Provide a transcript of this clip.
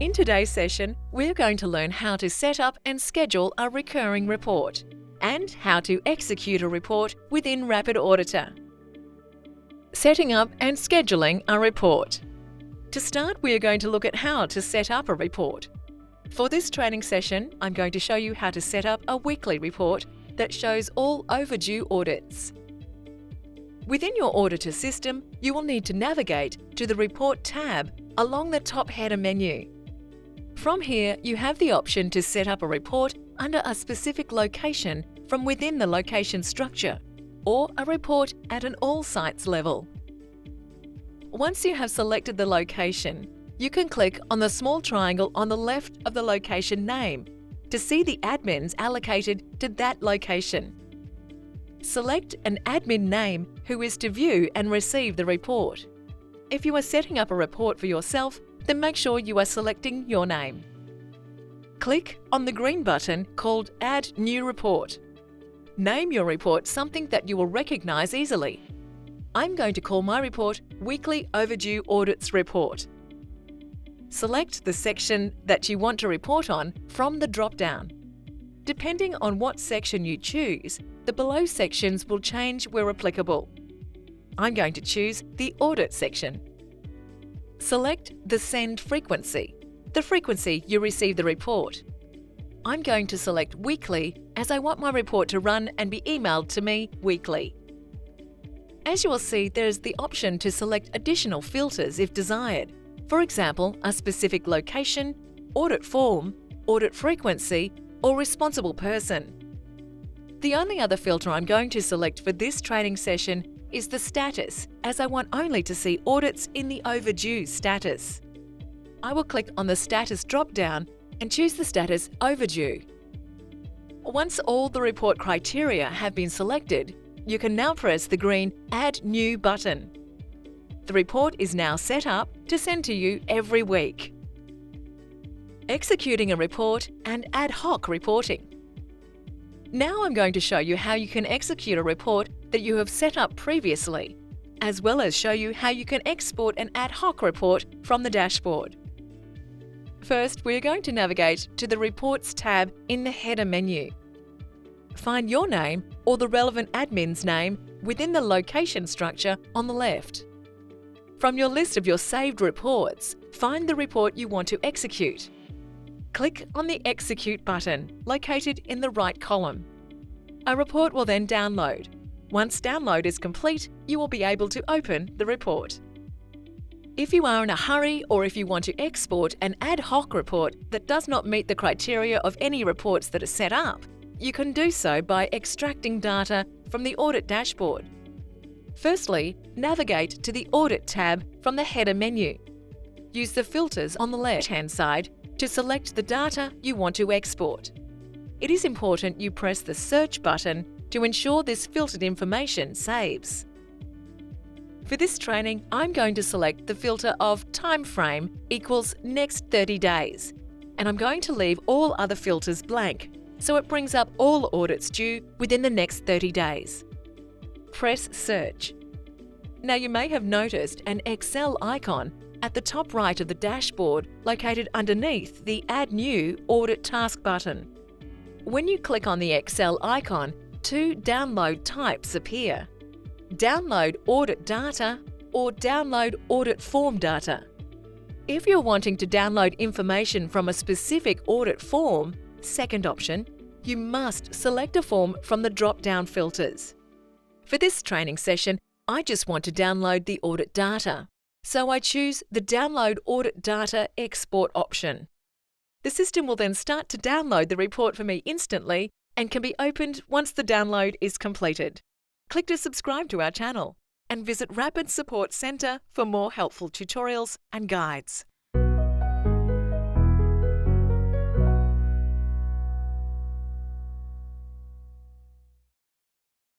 In today's session, we're going to learn how to set up and schedule a recurring report and how to execute a report within Rapid Auditor. Setting up and scheduling a report. To start, we are going to look at how to set up a report. For this training session, I'm going to show you how to set up a weekly report that shows all overdue audits. Within your auditor system, you will need to navigate to the Report tab along the top header menu. From here, you have the option to set up a report under a specific location from within the location structure, or a report at an all sites level. Once you have selected the location, you can click on the small triangle on the left of the location name to see the admins allocated to that location. Select an admin name who is to view and receive the report. If you are setting up a report for yourself, then make sure you are selecting your name. Click on the green button called Add New Report. Name your report something that you will recognize easily. I'm going to call my report Weekly Overdue Audits Report. Select the section that you want to report on from the drop-down. Depending on what section you choose, the below sections will change where applicable. I'm going to choose the Audit section. Select the Send frequency, the frequency you receive the report. I'm going to select Weekly as I want my report to run and be emailed to me weekly. As you will see, there is the option to select additional filters if desired. For example, a specific location, audit form, audit frequency, or responsible person. The only other filter I'm going to select for this training session is the status, as I want only to see audits in the overdue status. I will click on the status drop-down and choose the status overdue. Once all the report criteria have been selected, you can now press the green Add New button. The report is now set up to send to you every week. Executing a report and ad hoc reporting. Now I'm going to show you how you can execute a report that you have set up previously, as well as show you how you can export an ad hoc report from the dashboard. First, we are going to navigate to the Reports tab in the header menu. Find your name or the relevant admin's name within the location structure on the left. From your list of your saved reports, find the report you want to execute. Click on the Execute button, located in the right column. A report will then download. Once download is complete, you will be able to open the report. If you are in a hurry or if you want to export an ad hoc report that does not meet the criteria of any reports that are set up, you can do so by extracting data from the Audit dashboard. Firstly, navigate to the Audit tab from the header menu. Use the filters on the left-hand side to select the data you want to export. It is important you press the Search button to ensure this filtered information saves. For this training, I'm going to select the filter of Timeframe equals next 30 days, and I'm going to leave all other filters blank, so it brings up all audits due within the next 30 days. Press Search. Now you may have noticed an Excel icon at the top right of the dashboard located underneath the Add New Audit Task button. When you click on the Excel icon, two download types appear: Download Audit Data or Download Audit Form Data. If you're wanting to download information from a specific audit form, second option, you must select a form from the drop-down filters. For this training session, I just want to download the audit data, so I choose the Download Audit Data Export option. The system will then start to download the report for me instantly and can be opened once the download is completed. Click to subscribe to our channel and visit Rapid Support Centre for more helpful tutorials and guides.